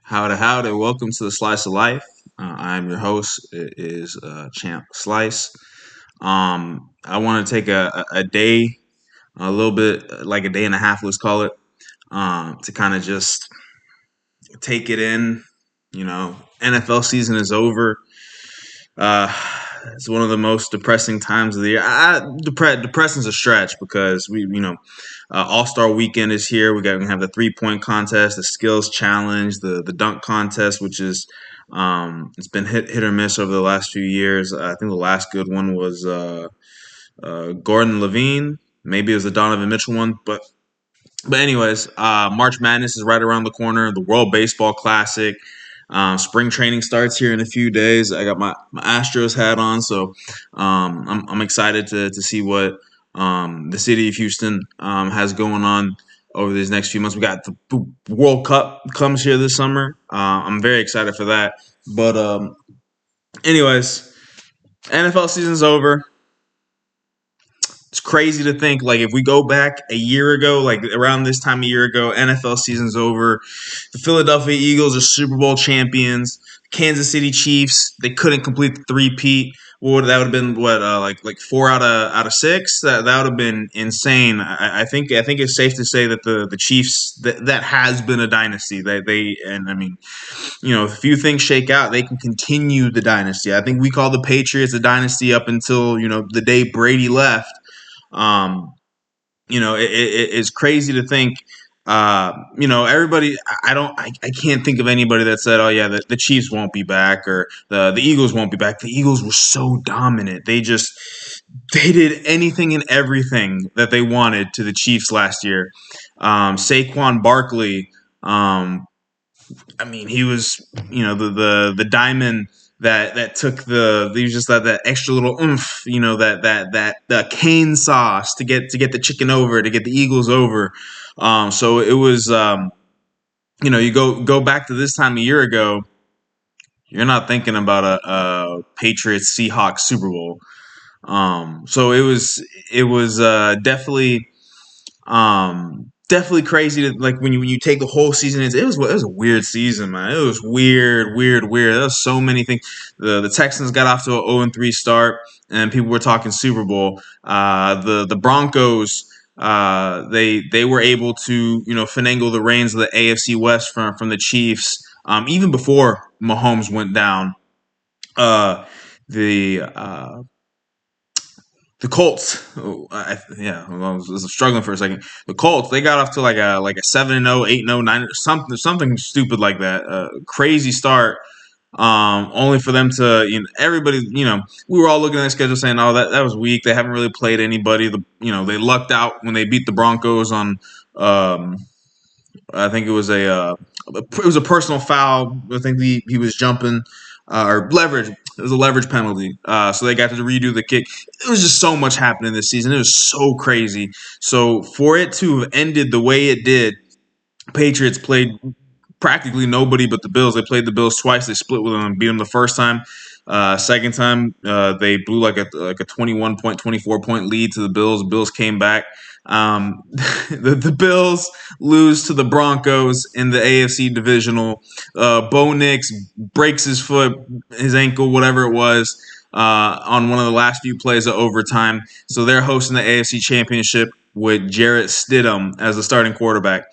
Howdy. Welcome to the Slice of Life. I'm your host. It is Champ Slice. I want to take a day, a little bit like a day and a half, let's call it, to kind of just take it in. NFL season is over. Uh, it's one of the most depressing times of the year. Depressing is a stretch because All Star Weekend is here. We have the 3-point contest, the skills challenge, the dunk contest, which is it's been hit or miss over the last few years. I think the last good one was Gordon Levine. Maybe it was the Donovan Mitchell one, but anyways, March Madness is right around the corner. The World Baseball Classic. Spring training starts here in a few days. I got my Astros hat on, so I'm excited to see what the city of Houston has going on over these next few months. We got the World Cup comes here this summer. I'm very excited for that. But anyways, NFL season's over. It's crazy to think, like, if we go back a year ago, like around this time a year ago, NFL season's over. The Philadelphia Eagles are Super Bowl champions. Kansas City Chiefs, they couldn't complete the three-peat. That would have been like 4 out of 6. That would have been insane. I think it's safe to say that the Chiefs that has been a dynasty. If a few things shake out, they can continue the dynasty. I think we call the Patriots a dynasty up until the day Brady left. Um, it's crazy to think. Everybody. I can't think of anybody that said, "Oh yeah, the Chiefs won't be back," or the Eagles won't be back. The Eagles were so dominant. They did anything and everything that they wanted to the Chiefs last year. Saquon Barkley. He was the diamond that took he was just that extra little oomph, that cane sauce to get the chicken over, to get the Eagles over. So it was, you go back to this time a year ago, you're not thinking about a Patriots Seahawks Super Bowl. So it was definitely. Definitely crazy to, like, when you take the whole season. It was a weird season, man. It was weird. There was so many things. The Texans got off to an 0-3 start, and people were talking Super Bowl. The Broncos, they were able to finagle the reins of the AFC West from the Chiefs, even before Mahomes went down. The The Colts, I was struggling for a second. The Colts, they got off to like a 7-0, 8-0, 9, something stupid like that. Crazy start. Only for them to, everybody, we were all looking at the schedule saying, "Oh, that was weak. They haven't really played anybody." They lucked out when they beat the Broncos on. I think it was a personal foul. I think he was jumping or leverage. It was a leverage penalty. So they got to redo the kick. It was just so much happening this season. It was so crazy. So for it to have ended the way it did, Patriots played practically nobody but the Bills. They played the Bills twice. They split with them and beat them the first time. Second time, they blew like a 21 point, 24 point lead to the Bills. The Bills came back. The Bills lose to the Broncos in the AFC divisional. Bo Nix breaks his foot, his ankle, whatever it was, on one of the last few plays of overtime. So they're hosting the AFC Championship with Jarrett Stidham as the starting quarterback.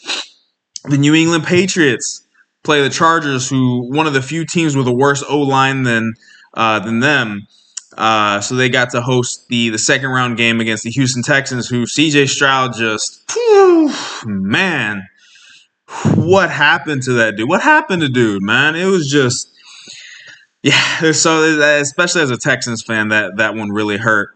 The New England Patriots play the Chargers, who one of the few teams with a worse O-line than them. So they got to host the second round game against the Houston Texans, who C.J. Stroud man, what happened to that dude? What happened to dude, man? It was just, yeah. So especially as a Texans fan, that one really hurt.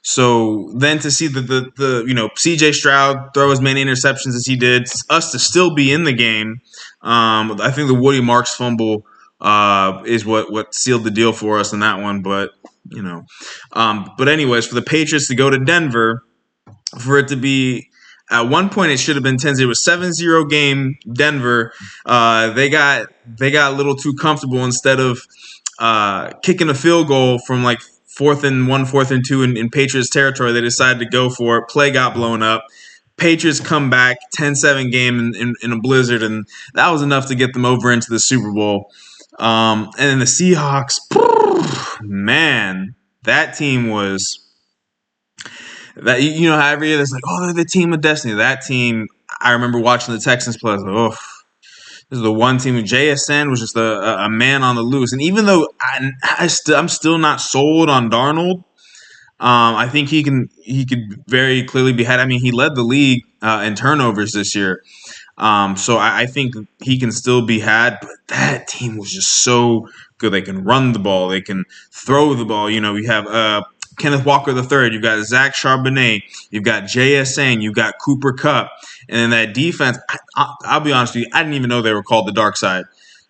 So then to see the C.J. Stroud throw as many interceptions as he did, us to still be in the game. I think the Woody Marks fumble is what sealed the deal for us in that one. But but anyways, for the Patriots to go to Denver, for it to be, at one point it should have been 10-0. It was 7-0 game Denver. They got a little too comfortable. Instead of kicking a field goal from like 4th and 1, 4th and 2 in Patriots territory, they decided to go for it. Play got blown up. Patriots come back 10-7 game in a blizzard, and that was enough to get them over into the Super Bowl. And then the Seahawks, man, that team was that how every year there's like, oh, they're the team of destiny. That team, I remember watching the Texans play. I was like, oh, this is the one team with JSN was just a man on the loose. And even though I'm still not sold on Darnold, I think he could very clearly be had. I mean, he led the league in turnovers this year. So I think he can still be had, but that team was just so good. They can run the ball. They can throw the ball. You have Kenneth Walker III. You've got Zach Charbonnet. You've got JSN. You've got Cooper Kupp. And then that defense, I'll be honest with you, I didn't even know they were called the dark side.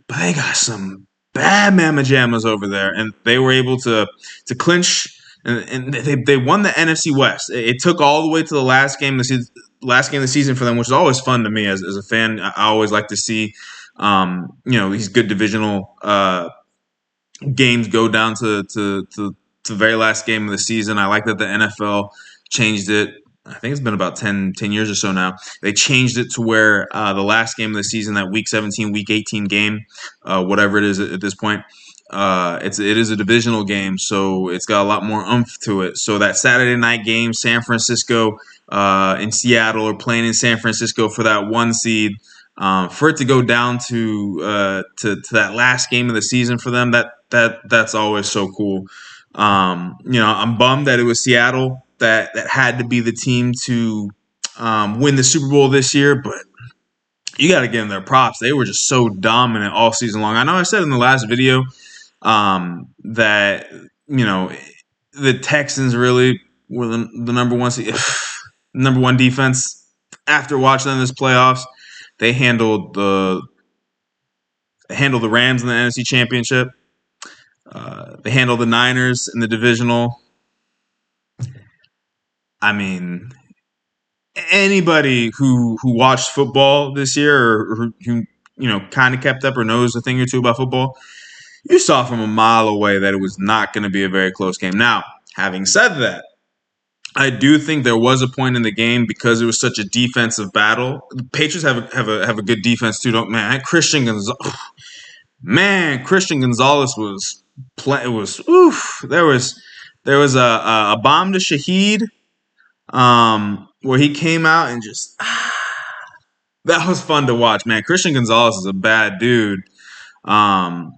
But they got some bad mamma jammas over there. And they were able to clinch, and they won the NFC West. It took all the way to the last game of the season for them, which is always fun to me as a fan. I always like to see, these good divisional games go down to the very last game of the season. I like that the NFL changed it. I think it's been about 10 years or so now. They changed it to where the last game of the season, that Week 17, Week 18 game, whatever it is at this point, it is a divisional game, so it's got a lot more oomph to it. So that Saturday night game, San Francisco and Seattle are playing in San Francisco for that one seed. For it to go down to that last game of the season for them, that's always so cool. I'm bummed that it was Seattle that had to be the team to win the Super Bowl this year, but you got to give them their props. They were just so dominant all season long. I know I said in the last video that the Texans really were the number one defense. After watching them this playoffs, they handled the Rams in the NFC Championship. They handled the Niners in the divisional. I mean, anybody who watched football this year or who kind of kept up or knows a thing or two about football, you saw from a mile away that it was not going to be a very close game. Now, having said that, I do think there was a point in the game because it was such a defensive battle. The Patriots have a good defense too. Christian Gonzalez was There was a bomb to Shaheed, where he came out and just that was fun to watch, man. Christian Gonzalez is a bad dude. Both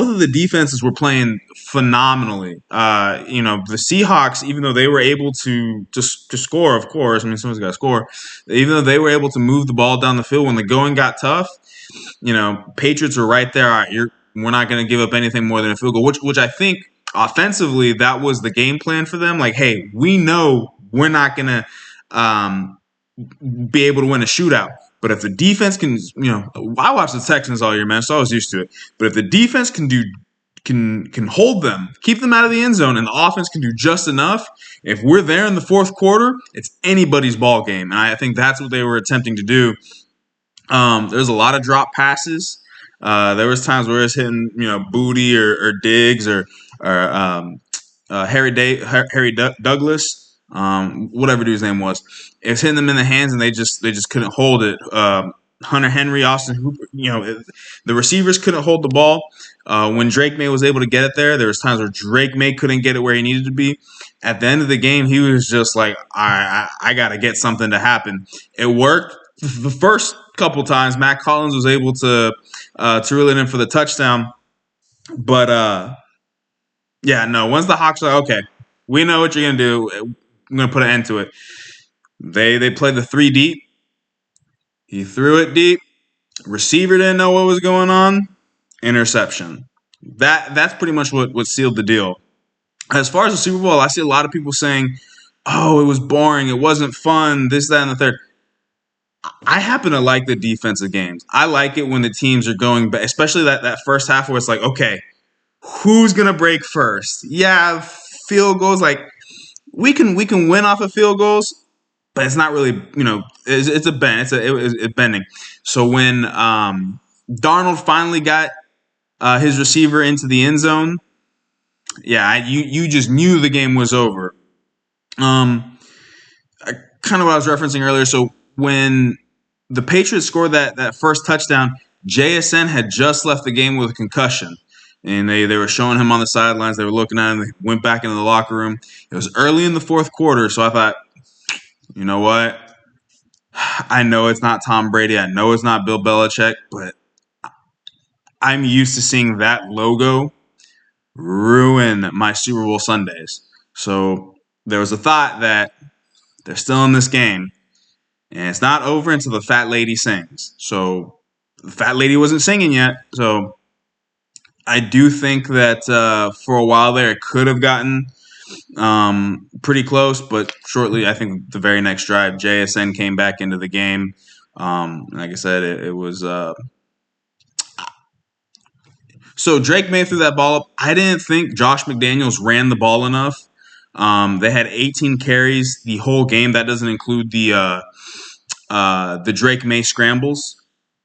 of the defenses were playing phenomenally. The Seahawks, even though they were able to score, of course, I mean, someone's got to score. Even though they were able to move the ball down the field when the going got tough, Patriots were right there. All right, we're not going to give up anything more than a field goal, which I think offensively that was the game plan for them. Like, hey, we know we're not going to be able to win a shootout. But if the defense can, I watched the Texans all year, man, so I was used to it. But if the defense can hold them, keep them out of the end zone, and the offense can do just enough, if we're there in the fourth quarter, it's anybody's ball game. And I think that's what they were attempting to do. There's a lot of drop passes. There was times where it's hitting, Booty or Diggs or Harry Douglas, whatever his name was. It was hitting them in the hands, and they just couldn't hold it. Hunter Henry, Austin Hooper, the receivers couldn't hold the ball. When Drake May was able to get it there was times where Drake May couldn't get it where he needed to be. At the end of the game, he was just like, I got to get something to happen. It worked. The first couple times, Matt Collins was able to reel it in for the touchdown. But, once the Hawks are like, okay, we know what you're going to do. I'm going to put an end to it. They played the 3 deep. He threw it deep. Receiver didn't know what was going on. Interception. That's pretty much what sealed the deal. As far as the Super Bowl, I see a lot of people saying, oh, it was boring. It wasn't fun. This, that, and the third. I happen to like the defensive games. I like it when the teams are going back, especially that first half where it's like, okay, who's going to break first? Yeah, field goals. Like, we can win off of field goals, but it's not really, it's a bend. It's bending. So when Darnold finally got his receiver into the end zone, you just knew the game was over. kind of what I was referencing earlier. So when the Patriots scored that first touchdown, JSN had just left the game with a concussion. And they were showing him on the sidelines. They were looking at him. They went back into the locker room. It was early in the fourth quarter, so I thought, you know what? I know it's not Tom Brady. I know it's not Bill Belichick, but I'm used to seeing that logo ruin my Super Bowl Sundays. So there was a thought that they're still in this game, and it's not over until the fat lady sings. So the fat lady wasn't singing yet. So I do think that for a while there, it could have gotten pretty close, but shortly, I think the very next drive, JSN came back into the game. Like I said, it was so Drake May threw that ball up. I didn't think Josh McDaniels ran the ball enough. They had 18 carries the whole game. That doesn't include the Drake May scrambles.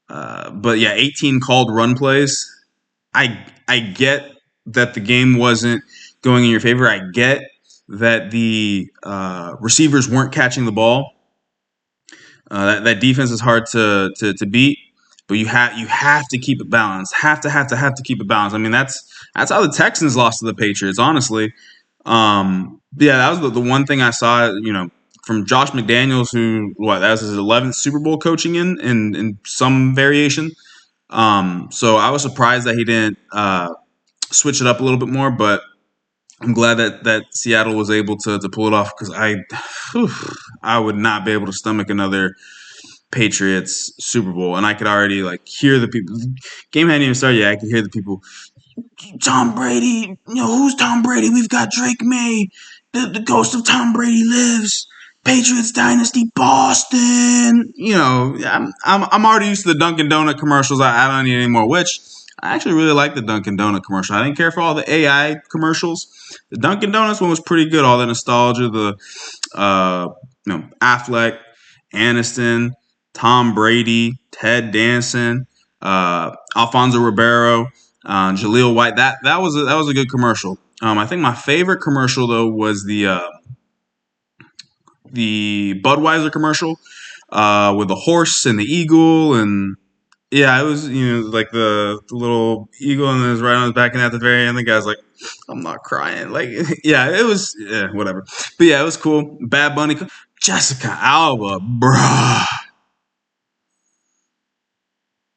But yeah, 18 called run plays. I get that the game wasn't going in your favor. I get that the receivers weren't catching the ball. That defense is hard to beat, but you have to keep it balanced. Have to keep it balanced. I mean, that's how the Texans lost to the Patriots, honestly. Yeah, that was the one thing I saw, from Josh McDaniels, who that was his 11th Super Bowl coaching in some variation. So I was surprised that he didn't switch it up a little bit more, but I'm glad that Seattle was able to pull it off, because I would not be able to stomach another Patriots Super Bowl, and I could already hear the people. Game hadn't even started yet. I could hear the people. Tom Brady, who's Tom Brady? We've got Drake May. The ghost of Tom Brady lives. Patriots dynasty, Boston. I'm already used to the Dunkin' Donut commercials. I don't need any more. Which I actually really like the Dunkin' Donut commercial. I didn't care for all the AI commercials. The Dunkin' Donuts one was pretty good. All the nostalgia, the Affleck, Aniston, Tom Brady, Ted Danson, Alfonso Ribeiro, Jaleel White. That was a good commercial. I think my favorite commercial though was the Budweiser commercial with the horse and the eagle, and yeah, it was like the little eagle and it was right on his back, and at the very end the guy's like, I'm not crying. Yeah, it was whatever. But yeah, it was cool. Bad Bunny, Jessica Alba, bruh.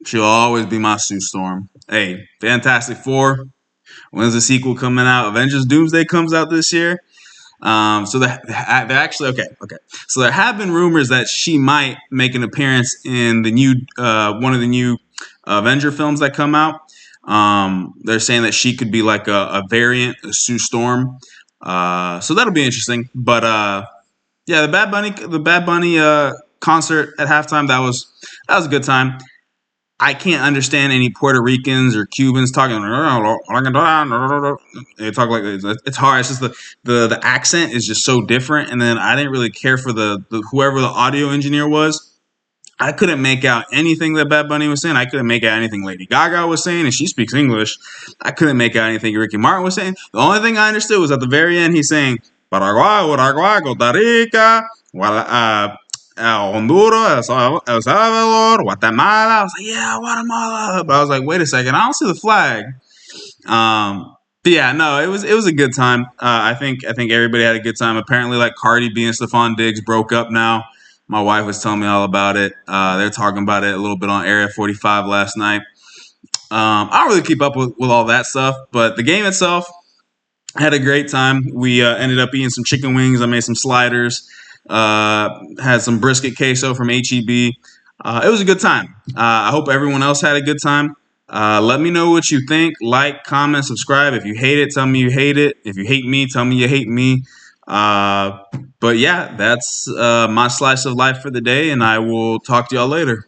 She'll always be my Sue Storm. Hey, Fantastic Four. When's the sequel coming out? Avengers Doomsday comes out this year. So they're actually okay. So there have been rumors that she might make an appearance in the new one of the new Avenger films that come out. They're saying that she could be like a variant of Sue Storm. So that'll be interesting. But yeah, the Bad Bunny concert at halftime, that was a good time. I can't understand any Puerto Ricans or Cubans talking. They talk like it's hard. It's just the accent is just so different. And then I didn't really care for the whoever the audio engineer was. I couldn't make out anything that Bad Bunny was saying. I couldn't make out anything Lady Gaga was saying, and she speaks English. I couldn't make out anything Ricky Martin was saying. The only thing I understood was at the very end he's saying Paraguay, Uruguay, Costa Rica, Honduras, El Salvador, Guatemala. I was like, yeah, Guatemala. But I was like, wait a second, I don't see the flag. But yeah, no, it was a good time. I think everybody had a good time. Apparently, Cardi B and Stephon Diggs broke up now. My wife was telling me all about it. They're talking about it a little bit on Area 45 last night. I don't really keep up with all that stuff, but the game itself, I had a great time. We ended up eating some chicken wings. I made some sliders. Had some brisket queso from HEB. It was a good time. I hope everyone else had a good time. Let me know what you think. Like, comment, subscribe. If you hate it, tell me you hate it. If you hate me, tell me you hate me. But yeah, that's my slice of life for the day, and I will talk to y'all later.